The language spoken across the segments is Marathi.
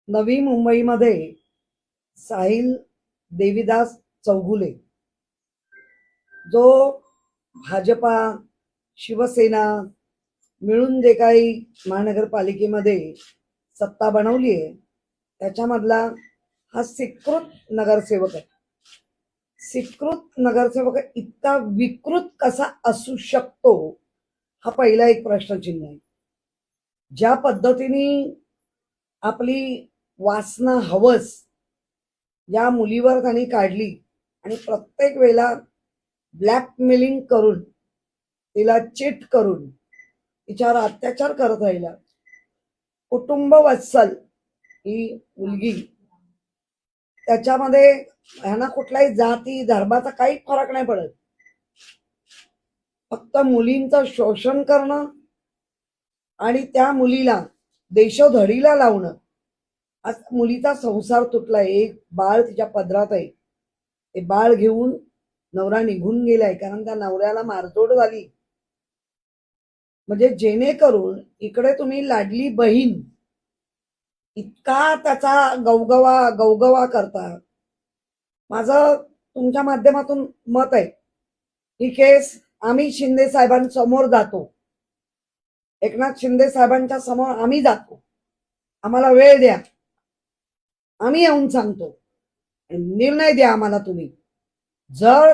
नवी मुंबईमध्ये साहिल देवीदास चौगुले जो भाजपा शिवसेना मिळून जे काही महानगरपालिकेमध्ये सत्ता बनवली आहे त्याच्यामधला हा स्वीकृत नगरसेवक आहे. स्वीकृत नगरसेवक इतका विकृत कसा असू शकतो हा पहिला एक प्रश्नचिन्ह आहे. ज्या पद्धतीने आपली वासना हवस या मुलीवर त्यांनी काढली आणि प्रत्येक वेळेला ब्लॅकमेलिंग करून तिला चिट करून तिच्यावर अत्याचार करत राहिला. कुटुंब वत्सल ही मुलगी, त्याच्यामध्ये ह्यांना कुठलाही जाती धर्माचा काही फरक नाही पडत. फक्त मुलींचं शोषण करणं आणि त्या मुलीला देशोधडीला लावणं. आज मुलीचा संसार तुटलाय, एक बाळ तिच्या पदरात आहे. ते बाळ घेऊन नवरा निघून गेलाय कारण त्या नवऱ्याला मारतोड झाली. म्हणजे जेणेकरून इकडे तुम्ही लाडली बहीण इतका त्याचा गवगवा करता. माझं तुमच्या माध्यमातून मत आहे, ही केस आम्ही शिंदे साहेबांसमोर जातो, एकनाथ शिंदे साहेबांच्या समोर आम्ही जातो, आम्हाला वेळ द्या, आम्ही येऊन सांगतो, निर्णय द्या आम्हाला तुम्ही. जर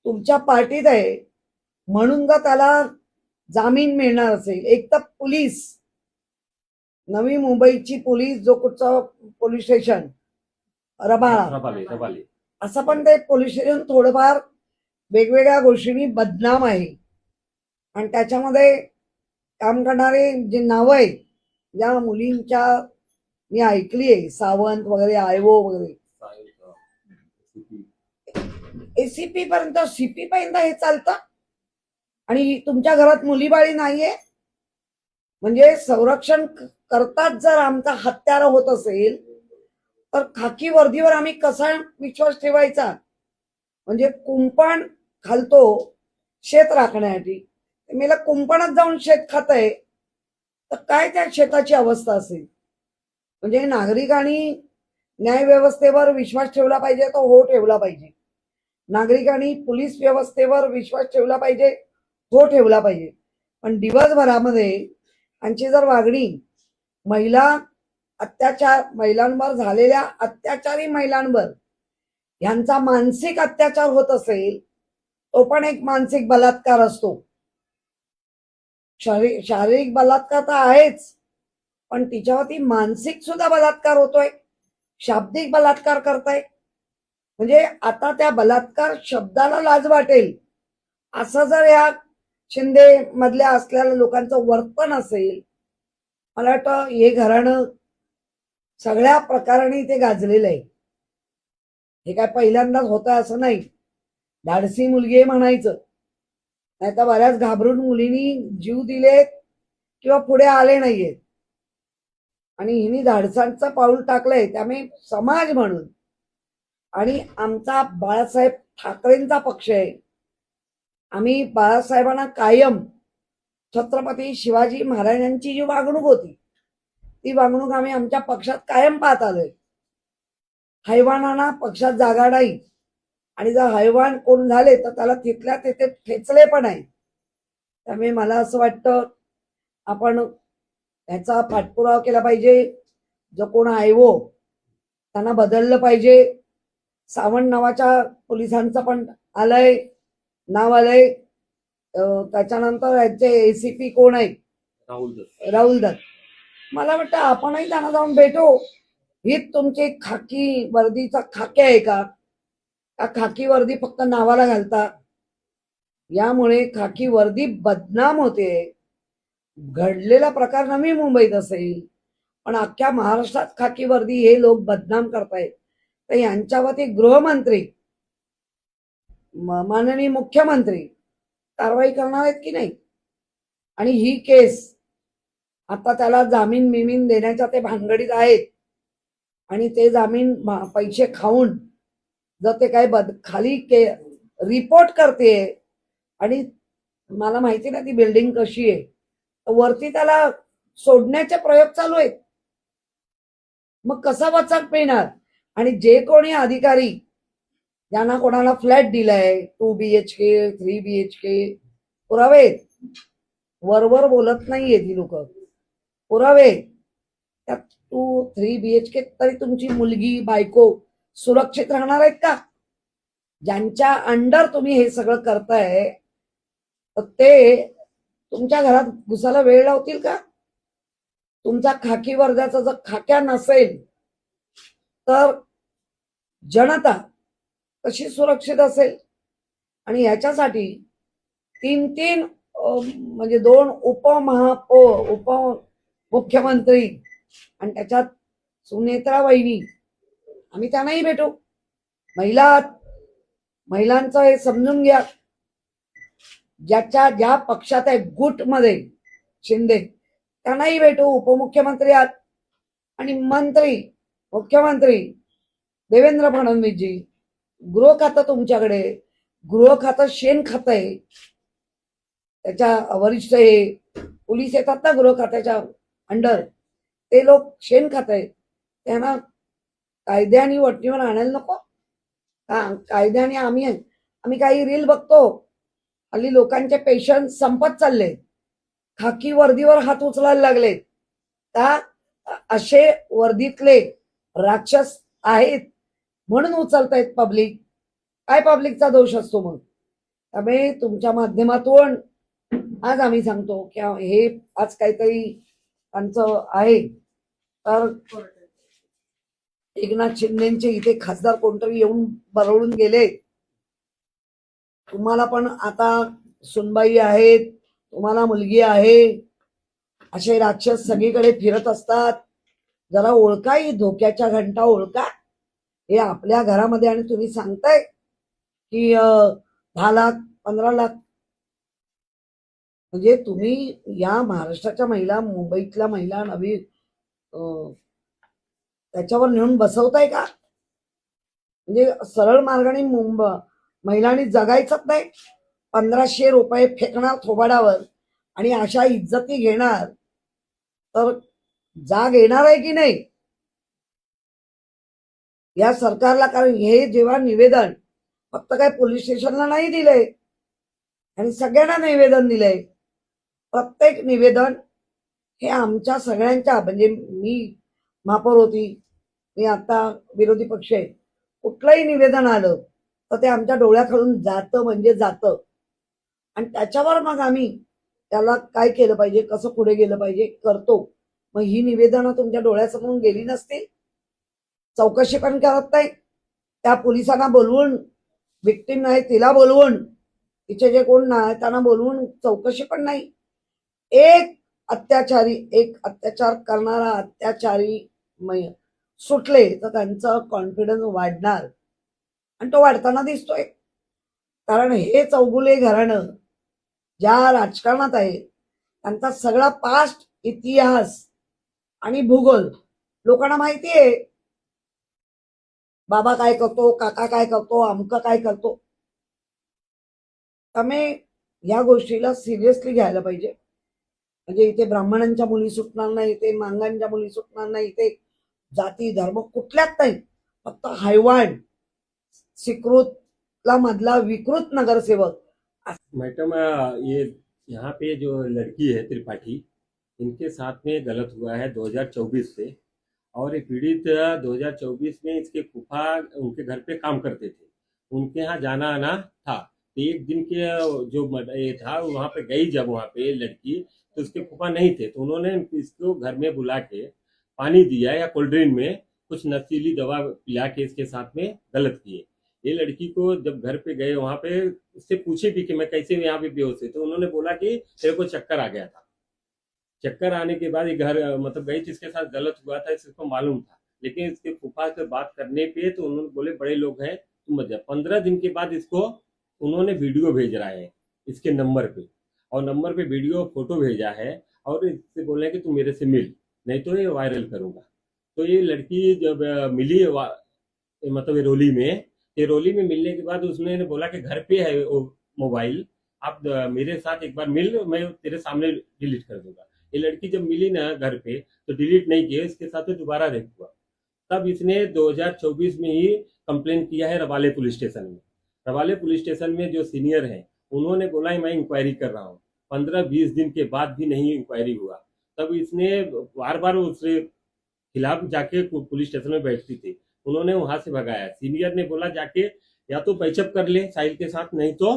तुमच्या पार्टीत आहे म्हणून जर त्याला जामीन मिळणार असेल, एक तर पोलीस, नवी मुंबईची पोलीस, जो कुठचं पोलीस स्टेशन रबाळा, असं पण ते पोलीस स्टेशन थोडंफार वेगवेगळ्या गोष्टींनी बदनाम आहे. आणि त्याच्यामध्ये काम करणारे जे नावं आहेत ज्या मुलींच्या मी ऐकली आहे, सावंत वगैरे, आयवो वगैरे, एसीपी पर्यंत, सीपी पर्यंत हे चालतं. आणि तुमच्या घरात मुलीबाळी नाहीये म्हणजे संरक्षण करताच जर आमचा हत्यार होत असेल तर खाकी वर्दीवर आम्ही कसा विश्वास ठेवायचा. म्हणजे कुंपण घालतो शेत राखण्यासाठी, मेला कुंपणात जाऊन शेत खात आहे तर काय त्या शेताची अवस्था असेल. म्हणजे नागरिकांनी न्याय व्यवस्थेवर विश्वास ठेवला पाहिजे, तो हो ठेवला पाहिजे. नागरिकांनी पोलीस व्यवस्थेवर विश्वास ठेवला पाहिजे, हो ठेवला पाहिजे. पण दिवसभरामध्ये त्यांची जर वागणी महिला अत्याचार, महिलांवर झालेल्या अत्याचारी महिलांवर यांचा मानसिक अत्याचार होत असेल, तो पण एक मानसिक बलात्कार असतो. शारीरिक बलात्कार तर आहेच, पण तिच्यावरती मानसिक सुद्धा बलात्कार होतोय, शाब्दिक बलात्कार करताय. म्हणजे आता त्या बलात्कार शब्दाला लाज वाटेल असं जर या शिंदे मधल्या असलेल्या लोकांचं वर्तन असेल, मला वाटतं हे घराणं सगळ्या प्रकाराने ते गाजलेलं आहे. हे काय पहिल्यांदाच होत असं नाही. धाडसी मुलगी आहे म्हणायचं, नाही तर बऱ्याच घाबरून मुलींनी जीव दिलेत किंवा पुढे आले नाहीयेत. आणि हिने धाडसांचं पाऊल टाकलंय. त्यामुळे समाज म्हणून आणि आमचा बाळासाहेब ठाकरेंचा पक्ष आहे, आम्ही बाळासाहेबांना कायम छत्रपती शिवाजी महाराजांची जी वागणूक होती ती वागणूक आम्ही आमच्या पक्षात कायम पाहत आलोय. हैवानांना पक्षात जागा नाही, आणि जर हैवान कोण झाले तर त्याला तिथल्या तिथे ठेचले पण आहे. त्यामुळे मला असं वाटतं आपण ह्याचा पाठपुरावा केला पाहिजे. जो कोण आयवो त्यांना बदललं पाहिजे. सावंत नावाच्या पोलिसांचं पण आलंय, नाव आलंय. त्याच्यानंतर यांचे एसीपी कोण आहे, राहुल दत्त. मला वाटतं आपणही त्यांना जाऊन भेटू. ही तुमची खाकी वर्दीचा खाके आहे का? खाकी वर्दी फक्त नावाला घालता, यामुळे खाकी वर्दी बदनाम होते. घडलेला प्रकार नवी मुंबईत असेल पण अख्ख्या महाराष्ट्रात खाकी वर्दी हे लोक बदनाम करतायत. तर यांच्यावरती गृहमंत्री, माननीय मुख्यमंत्री कारवाई करणार आहेत की नाही? आणि ही केस आता त्याला जामीन मिमीन देण्याच्या ते भानगडीत आहेत. आणि ते जामीन पैसे खाऊन जर ते काय खाली रिपोर्ट करते, आणि मला माहिती ना ती बिल्डिंग कशी आहे, वरती त्याला सोडण्याचे प्रयोग चालू आहेत. मग कसा वचक मिळणार? आणि जे कोणी अधिकारी ज्यांना कोणाला फ्लॅट दिलाय 2 BHK 3 BHK, पुरावे आहेत. वरवर बोलत नाहीये ती लोक, पुरावे. त्यात 2-3 BHK तरी तुमची मुलगी बायको सुरक्षित राहणार आहेत का? ज्यांच्या अंडर तुम्ही हे सगळं करताय तर ते तुमच्या घरात घुसायला वेळ लावतील का? तुमचा खाकी वर्गाचा जर खाक्या नसेल तर जनता कशी सुरक्षित असेल? आणि याच्यासाठी 3-3 म्हणजे 2 उपमुख्यमंत्री आणि त्याच्यात सुनेत्रा वहिनी, आम्ही त्यांनाही भेटू. महिलांचं हे समजून घ्या. ज्या पक्षात आहे गुट मध्ये शिंदे, त्यांनाही भेटू. उपमुख्यमंत्री आहात आणि मंत्री मुख्यमंत्री देवेंद्र फडणवीसजी, गृह खातं तुमच्याकडे, गृह खातं शेण खातं आहे. त्याच्या वरिष्ठ हे पोलीस येतात ना गृह खात्याच्या अंडर, ते लोक शेण खात आहेत. त्यांना कायद्याने वटणीवर आणायला नको का? कायद्याने आम्ही काही रील बघतो, हल्ली लोकांचे पेशन्स संपत चालले, खाकी वर्दीवर हात उचलायला लागले. का? असे वर्दीतले राक्षस आहेत म्हणून उचलतायत पब्लिक. काय पब्लिकचा दोष असतो मग? त्यामुळे तुमच्या माध्यमातून आज आम्ही सांगतो की हे आज काहीतरी त्यांचं आहे. तर एकनाथ शिंदेचे इथे खासदार कोणतरी येऊन बरळून गेले. तुम्हाला पण आता सुनबाई आहेत, तुम्हाला मुलगी आहे, असे राक्षस सगळीकडे फिरत असतात. जरा ओळखा, ही धोक्याच्या घंटा ओळखा. हे आपल्या घरामध्ये आणि तुम्ही सांगताय की 10 लाख 15 लाख, म्हणजे तुम्ही या महाराष्ट्राच्या महिला, मुंबईतल्या महिला नवी त्याच्यावर नेऊन बसवताय का? म्हणजे सरळ मार्गाने महिलांनी जगायचंच नाही. 1500 रुपये फेकणार थोबाडावर आणि अशा इज्जती घेणार तर जाग येणार आहे की नाही या सरकारला? कारण हे जेव्हा निवेदन फक्त काय पोलीस स्टेशनला नाही दिलंय, आणि सगळ्यांना निवेदन दिलंय. प्रत्येक निवेदन हे आमच्या सगळ्यांच्या, म्हणजे मी महापौर होती, मी आता विरोधी पक्ष आहे, कुठलंही निवेदन आलं तर ते आमच्या डोळ्याखालून जातं म्हणजे जातं. आणि त्याच्यावर मग आम्ही त्याला काय केलं पाहिजे, कसं पुढे गेलं पाहिजे करतो. मग ही निवेदनं तुमच्या डोळ्यासमोरून गेली नसतील, चौकशी पण करत नाही. त्या पोलिसांना बोलवून, विक्टीम नाही तिला बोलवून, तिचे जे कोण नाही त्यांना बोलवून चौकशी पण नाही. एक अत्याचार करणारा अत्याचारी सुटले तर त्यांचा कॉन्फिडन्स वाढणार, आणि तो वाढताना दिसतोय. कारण हे चौगुले घराणं ज्या राजकारणात आहे त्यांचा सगळा पास्ट, इतिहास आणि भूगोल लोकांना माहिती आहे. बाबा काय करतो, काका काय करतो, अमका काय करतो. त्यामुळे या गोष्टीला सिरियसली घ्यायला पाहिजे. म्हणजे इथे ब्राह्मणांच्या मुली सुटणार नाही, इथे मांगांच्या मुली सुटणार नाही, इथे जाती धर्म कुठल्याच नाही. फक्त हैवान सिकृतला मधला विकृत नगरसेवक. मैडम, ये यहाँ पे जो लड़की है त्रिपाठी, इनके साथ में गलत हुआ है 2024 से। और ये पीड़ित 2024 में इसके फूफा उनके घर पे काम करते थे, उनके यहाँ जाना आना था। तो एक दिन के जो ये था वहाँ पे गई, जब वहाँ पे लड़की, तो उसके फूफा नहीं थे, तो उन्होंने इसको घर में बुला के पानी दिया या कोल्ड ड्रिंक में कुछ नशीली दवा पिला के इसके साथ में गलत किए। ये लड़की को जब घर पे गए, वहाँ पे उससे पूछे भी कि मैं कैसे यहाँ पे बेहोश है, तो उन्होंने बोला कि तेरे को चक्कर आ गया था। चक्कर आने के बाद ये घर मतलब गई, जिसके साथ गलत हुआ था इसको मालूम था, लेकिन इसके फूफा से बात करने पे तो उन्होंने बोले बड़े लोग हैं तुम मत जा। 15 दिन के बाद इसको उन्होंने वीडियो भेज रहा है इसके नंबर पे, और नंबर पे वीडियो फोटो भेजा है, और इससे बोले कि तू मेरे से मिल, नहीं तो ये वायरल करूंगा। तो ये लड़की जब मिली मतलब रोली में मिलने के बाद उसने बोला कि घर पे है वो मोबाइल, आप मेरे साथ एक बार मिल, मैं तेरे सामने डिलीट कर दूंगा। ये लड़की जब मिली ना घर पे, तो डिलीट नहीं किया, इसके साथ दोबारा रेप हुआ। तब इसने 2024 में ही कंप्लेन किया है रवाले पुलिस स्टेशन में। रवाले पुलिस स्टेशन में जो सीनियर हैं उन्होंने बोला मैं इंक्वायरी कर रहा हूँ। 15-20 दिन के बाद भी नहीं इंक्वायरी हुआ। तब इसने बार बार उसके खिलाफ जाके पुलिस स्टेशन में बैठती थी, उन्होंने वहां से भगाया। सीनियर ने बोला जाके या तो पैचअप कर ले साहिल के साथ, नहीं तो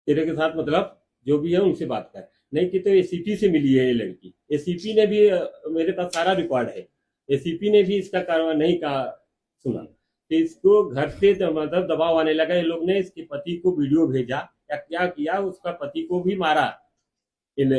तेरे के साथ मतलब जो भी है उनसे बात कर। नहीं कि तो एसीपी से मिली है ये लड़की। एसीपी ने भी मेरे पास सारा रिकॉर्ड है, एसीपी ने भी इसका कार्रवाई नहीं कहा सुना। तो इसको घर से मतलब दबाव आने लगा। ये लोग ने इसके पति को वीडियो भेजा या क्या किया, उसका पति को भी मारा इन